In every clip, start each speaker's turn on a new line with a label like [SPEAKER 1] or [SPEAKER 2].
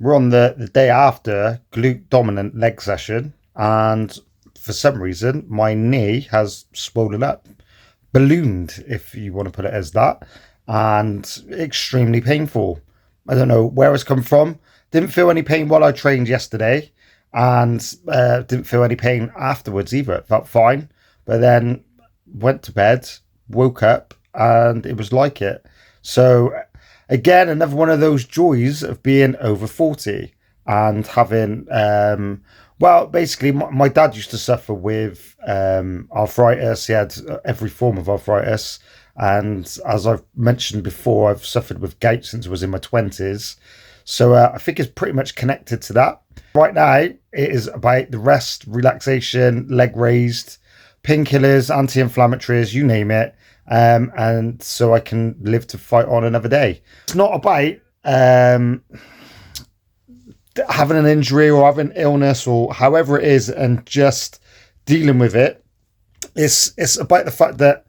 [SPEAKER 1] we're on the day after glute dominant leg session, and for some reason my knee has swollen up, ballooned, if you want to put it as that, and extremely painful. I don't know where it's come from. Didn't feel any pain while I trained yesterday, and didn't feel any pain afterwards either. It felt fine, but then went to bed, woke up, and it was like it. So again, another one of those joys of being over 40 and having well, basically my dad used to suffer with arthritis. He had every form of arthritis, and as I've mentioned before, I've suffered with gout since I was in my 20s. So I think it's pretty much connected to that. Right now, it is about the rest, relaxation, leg raised, painkillers, anti-inflammatories, you name it. And so I can live to fight on another day. It's not about having an injury or having illness or however it is and just dealing with it. It's about the fact that,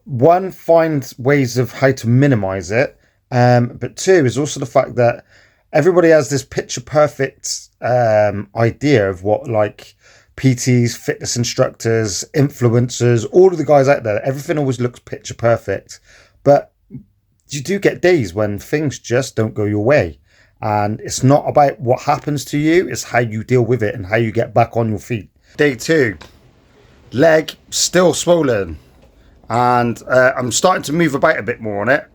[SPEAKER 1] one, find ways of how to minimize it. But two is also the fact that everybody has this picture perfect idea of what, like, PTs, fitness instructors, influencers, all of the guys out there, everything always looks picture perfect. But you do get days when things just don't go your way. And it's not about what happens to you, it's how you deal with it and how you get back on your feet. Day 2, leg still swollen. And I'm starting to move about a bit more on it.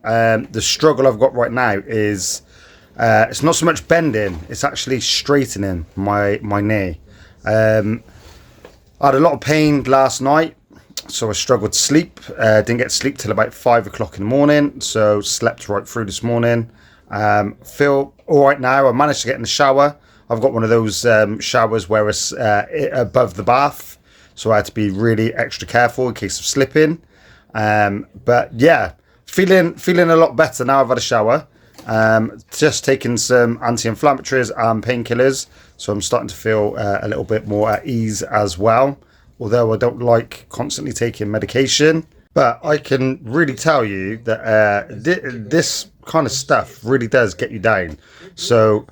[SPEAKER 1] The struggle I've got right now is it's not so much bending, it's actually straightening my knee. I had a lot of pain last night, so I struggled to sleep. Didn't get to sleep till about 5 o'clock in the morning, so slept right through this morning. Feel all right now. I managed to get in the shower. I've got one of those showers where it's above the bath, so I had to be really extra careful in case of slipping. But yeah, feeling a lot better now I've had a shower. Just taking some anti-inflammatories and painkillers, so I'm starting to feel a little bit more at ease as well, although I don't like constantly taking medication. But I can really tell you that this kind of stuff really does get you down. So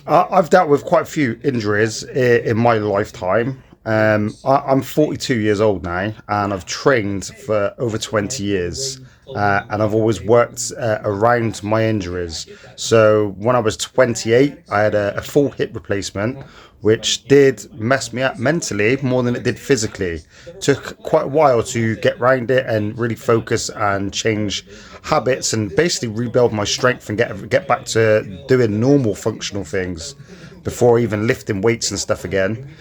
[SPEAKER 1] I've dealt with quite a few injuries in my lifetime. I'm 42 years old now, and I've trained for over 20 years. And I've always worked around my injuries. So when I was 28, I had a full hip replacement, which did mess me up mentally more than it did physically. Took quite a while to get around it and really focus and change habits and basically rebuild my strength and get back to doing normal functional things before even lifting weights and stuff again.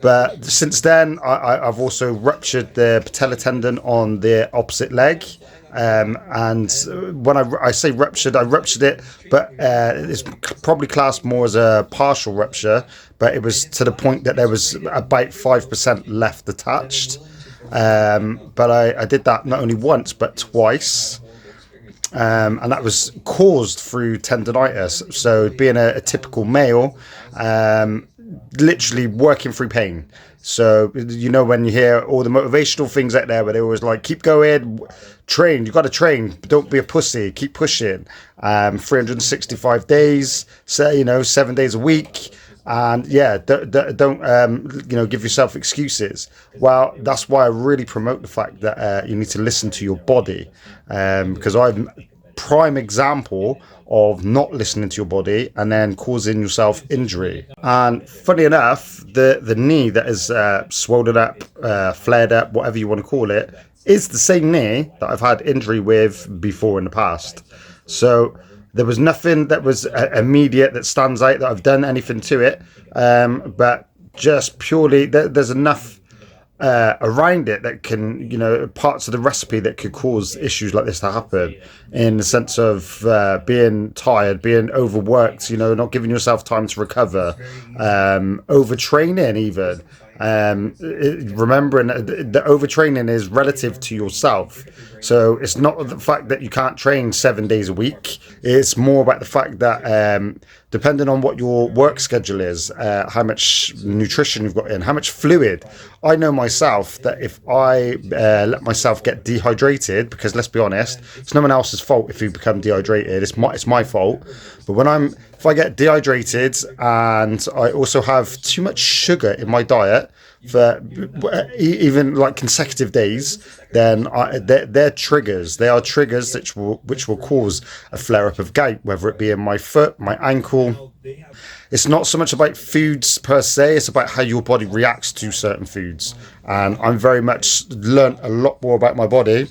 [SPEAKER 1] But since then, I've also ruptured the patella tendon on the opposite leg. And when I say ruptured, I ruptured it, but it's probably classed more as a partial rupture. But it was to the point that there was about 5% left attached. But I did that not only once, but twice. And that was caused through tendonitis. So being a typical male, literally working through pain. So, you know, when you hear all the motivational things out there where they always like, keep going, train, you got to train, don't be a pussy, keep pushing. 365 days, say, 7 days a week. And yeah, don't give yourself excuses. Well, that's why I really promote the fact that you need to listen to your body, because I'm prime example of not listening to your body and then causing yourself injury. And funny enough, the knee that is swollen up, flared up, whatever you want to call it, is the same knee that I've had injury with before in the past. So there was nothing that was immediate that stands out that I've done anything to it, but just purely there's enough around it that can, parts of the recipe that could cause issues like this to happen, in the sense of being tired, being overworked, not giving yourself time to recover, overtraining even. Remembering that overtraining is relative to yourself. So it's not the fact that you can't train 7 days a week. It's more about the fact that depending on what your work schedule is, how much nutrition you've got in, how much fluid. I know myself that if I let myself get dehydrated, because let's be honest, it's no one else's fault if you become dehydrated. It's my fault. But if I get dehydrated and I also have too much sugar in my diet for even like consecutive days, then they're triggers. They are triggers which will cause a flare up of gout, whether it be in my foot, my ankle. It's not so much about foods per se, it's about how your body reacts to certain foods. And I'm very much learnt a lot more about my body.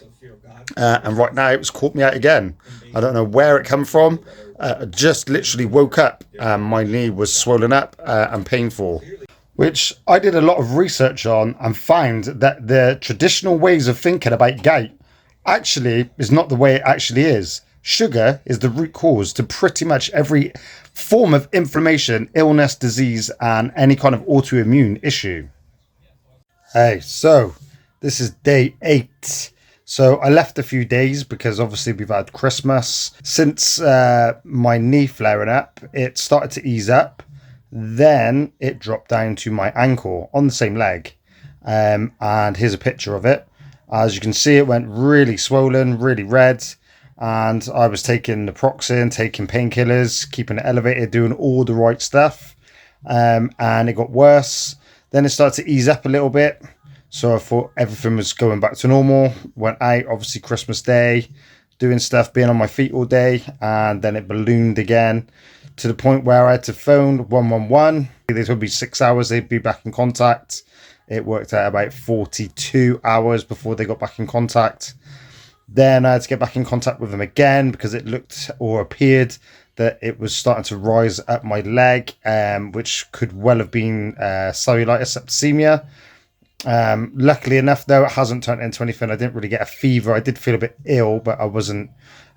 [SPEAKER 1] And right now it's caught me out again. I don't know where it come from. Just literally woke up and my knee was swollen up and painful. Which I did a lot of research on and found that the traditional ways of thinking about gout actually is not the way it actually is. Sugar is the root cause to pretty much every form of inflammation, illness, disease, and any kind of autoimmune issue. Hey, so this is day 8. So I left a few days because obviously we've had Christmas. Since my knee flaring up, it started to ease up. Then it dropped down to my ankle on the same leg. And here's a picture of it. As you can see, it went really swollen, really red. And I was taking naproxen, taking painkillers, keeping it elevated, doing all the right stuff. And it got worse. Then it started to ease up a little bit. So I thought everything was going back to normal. Went out, obviously Christmas Day, doing stuff, being on my feet all day. And then it ballooned again, to the point where I had to phone 111. They told me 6 hours they'd be back in contact. It worked out about 42 hours before they got back in contact. Then I had to get back in contact with them again because it looked or appeared that it was starting to rise up my leg, which could well have been cellulitis septicemia. Luckily enough, though, it hasn't turned into anything. I didn't really get a fever. I did feel a bit ill, but I wasn't,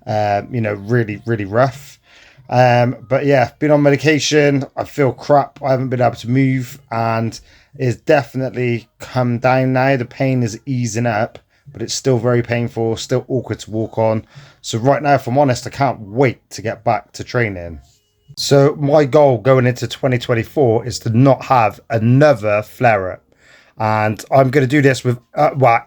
[SPEAKER 1] really, really rough. But yeah, been on medication. I feel crap. I haven't been able to move, and it's definitely come down now. The pain is easing up, but it's still very painful, still awkward to walk on. So right now, if I'm honest, I can't wait to get back to training. So my goal going into 2024 is to not have another flare-up. And I'm going to do this with,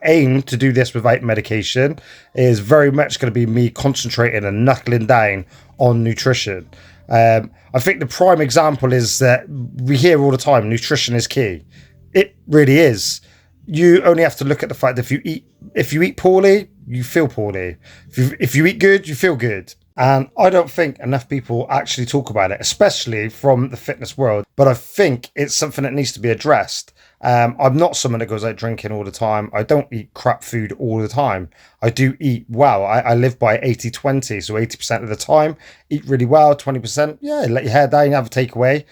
[SPEAKER 1] aim to do this without medication. It is very much going to be me concentrating and knuckling down on nutrition. I think the prime example is that we hear all the time, nutrition is key. It really is. You only have to look at the fact that if you eat poorly, you feel poorly. If you eat good, you feel good. And I don't think enough people actually talk about it, especially from the fitness world. But I think it's something that needs to be addressed. I'm not someone that goes out drinking all the time. I don't eat crap food all the time. I do eat well. I live by 80-20. So 80% of the time, eat really well. 20%, yeah, let your hair down, have a takeaway.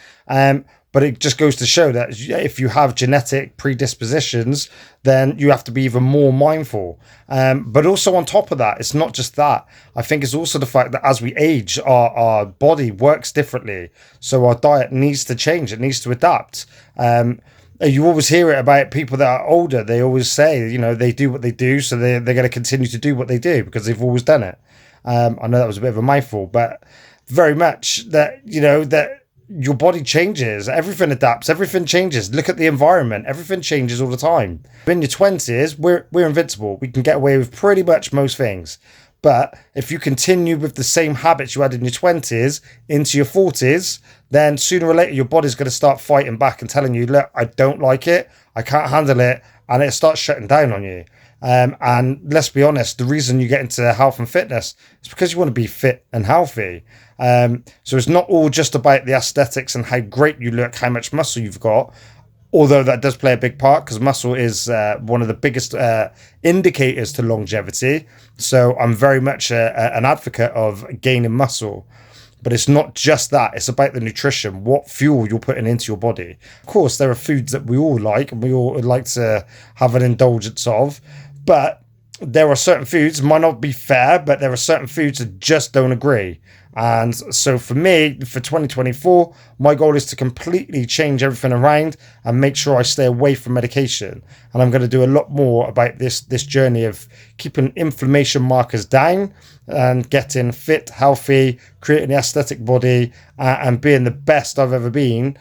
[SPEAKER 1] But it just goes to show that if you have genetic predispositions, then you have to be even more mindful. But also on top of that, it's not just that. I think it's also the fact that as we age, our body works differently. So our diet needs to change. It needs to adapt. You always hear it about people that are older. They always say, they do what they do. So they're going to continue to do what they do because they've always done it. I know that was a bit of a mouthful, but very much that, that your body changes, everything adapts, everything changes. Look at the environment, everything changes all the time. In your 20s, we're invincible. We can get away with pretty much most things. But if you continue with the same habits you had in your 20s into your 40s, then sooner or later your body's going to start fighting back and telling you, look, I don't like it, I can't handle it, and it starts shutting down on you. And let's be honest, the reason you get into health and fitness is because you want to be fit and healthy. So it's not all just about the aesthetics and how great you look, how much muscle you've got, although that does play a big part because muscle is one of the biggest indicators to longevity. So I'm very much an advocate of gaining muscle. But it's not just that. It's about the nutrition, what fuel you're putting into your body. Of course, there are foods that we all like and we all like to have an indulgence of. But there are certain foods, might not be fair, but there are certain foods that just don't agree. And so for me, for 2024, my goal is to completely change everything around and make sure I stay away from medication. And I'm going to do a lot more about this journey of keeping inflammation markers down and getting fit, healthy, creating the aesthetic body, and being the best I've ever been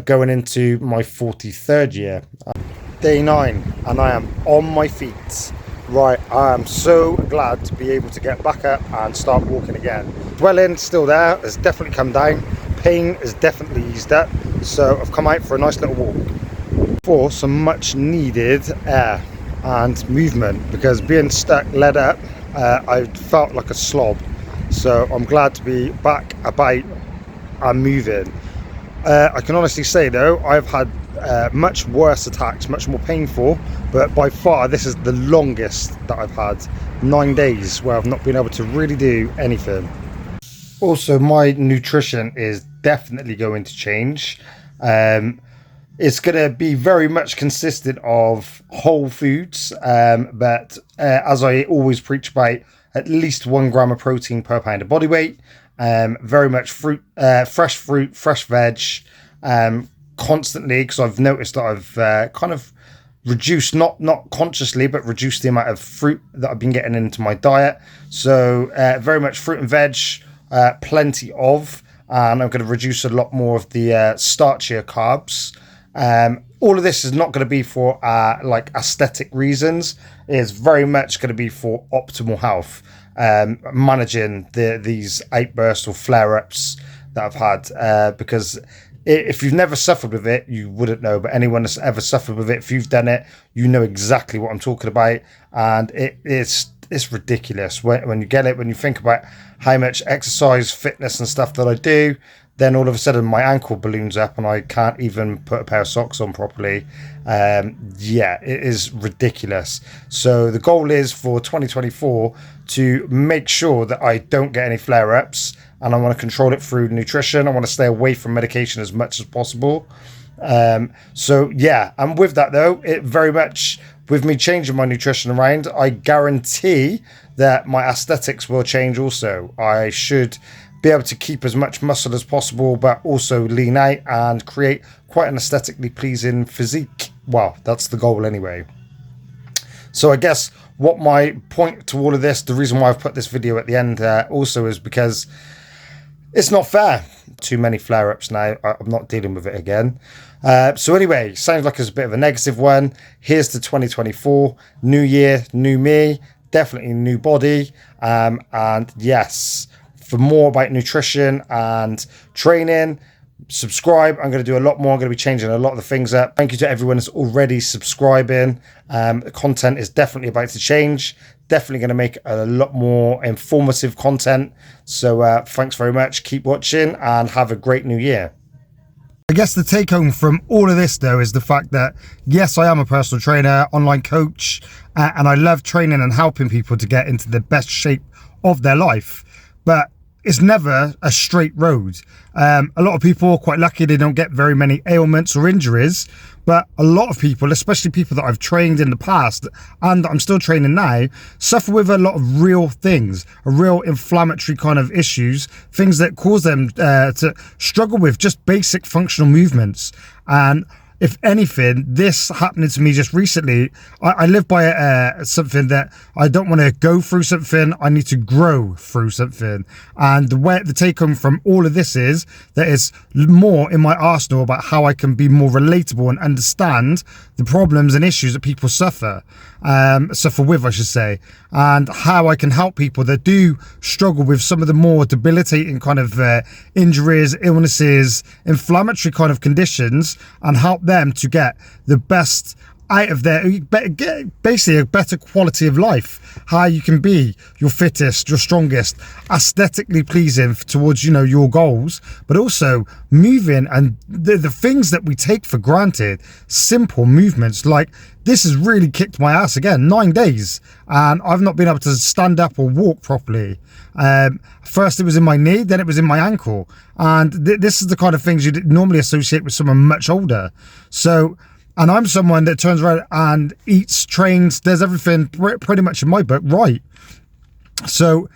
[SPEAKER 1] going into my 43rd year. Day 9, and I am on my feet. Right, I am so glad to be able to get back up and start walking again. Swelling still there, has definitely come down. Pain has definitely eased up. So I've come out for a nice little walk for some much needed air and movement, because being stuck, led up, I felt like a slob. So I'm glad to be back about and moving. I can honestly say though, I've had much worse attacks, much more painful, but by far this is the longest that I've had. 9 days where I've not been able to really do anything. Also, my nutrition is definitely going to change. It's going to be very much consistent of whole foods, but as I always preach about, at least 1 gram of protein per pound of body weight. Very much fruit, fresh veg, constantly, because I've noticed that I've kind of reduced, not consciously, but reduced the amount of fruit that I've been getting into my diet. So very much fruit and veg, plenty of, and I'm going to reduce a lot more of the starchier carbs. All of this is not going to be for like aesthetic reasons. It's very much going to be for optimal health, managing these outbursts or flare-ups that I've had, because if you've never suffered with it, you wouldn't know. But anyone that's ever suffered with it, if you've done it, you know exactly what I'm talking about. And it's ridiculous when you get it, when you think about how much exercise, fitness and stuff that I do. Then all of a sudden my ankle balloons up and I can't even put a pair of socks on properly. Yeah, it is ridiculous. So the goal is for 2024 to make sure that I don't get any flare-ups, and I want to control it through nutrition. I want to stay away from medication as much as possible. So yeah, and with that though, it very much, with me changing my nutrition around, I guarantee that my aesthetics will change also. I should be able to keep as much muscle as possible, but also lean out and create quite an aesthetically pleasing physique. Well, that's the goal anyway. So I guess what my point to all of this, the reason why I've put this video at the end also, is because it's not fair. Too many flare-ups now. I'm not dealing with it again. So anyway, sounds like it's a bit of a negative one. Here's to 2024. New year, new me. Definitely new body. And yes, for more about nutrition and training, subscribe. I'm going to do a lot more. I'm going to be changing a lot of the things up. Thank you to everyone that's already subscribing. The content is definitely about to change. Definitely going to make a lot more informative content. So thanks very much. Keep watching and have a great new year. I guess the take home from all of this though is the fact that yes, I am a personal trainer, online coach, and I love training and helping people to get into the best shape of their life. But it's never a straight road. A lot of people are quite lucky they don't get very many ailments or injuries, but a lot of people, especially people that I've trained in the past and I'm still training now, suffer with a lot of real things, a real inflammatory kind of issues, things that cause them to struggle with just basic functional movements. And if anything, this happening to me just recently, I live by something that I don't want to go through something, I need to grow through something. And the take home from all of this is that it's more in my arsenal about how I can be more relatable and understand the problems and issues that people suffer with, I should say, and how I can help people that do struggle with some of the more debilitating kind of injuries, illnesses, inflammatory kind of conditions, and help them to get the best out of their, basically a better quality of life, how you can be your fittest, your strongest, aesthetically pleasing towards, you know, your goals, but also moving and the things that we take for granted, simple movements. Like this has really kicked my ass again, 9 days, and I've not been able to stand up or walk properly. First it was in my knee, then it was in my ankle, and this is the kind of things you'd normally associate with someone much older. So And I'm someone that turns around and eats, trains, does everything pretty much in my book right. So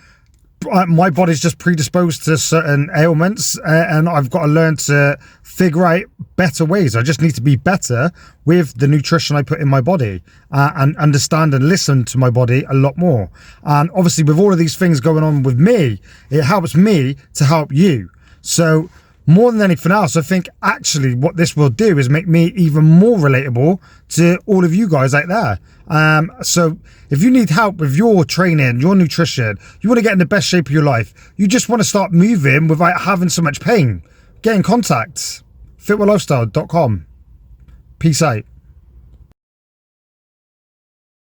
[SPEAKER 1] my body's just predisposed to certain ailments, and I've got to learn to figure out better ways. I just need to be better with the nutrition I put in my body, and understand and listen to my body a lot more. And obviously with all of these things going on with me, it helps me to help you. So more than anything else, I think actually what this will do is make me even more relatable to all of you guys out there. So if you need help with your training, your nutrition, you want to get in the best shape of your life, you just want to start moving without having so much pain, get in contact. fitwelllifestyle.com. Peace out.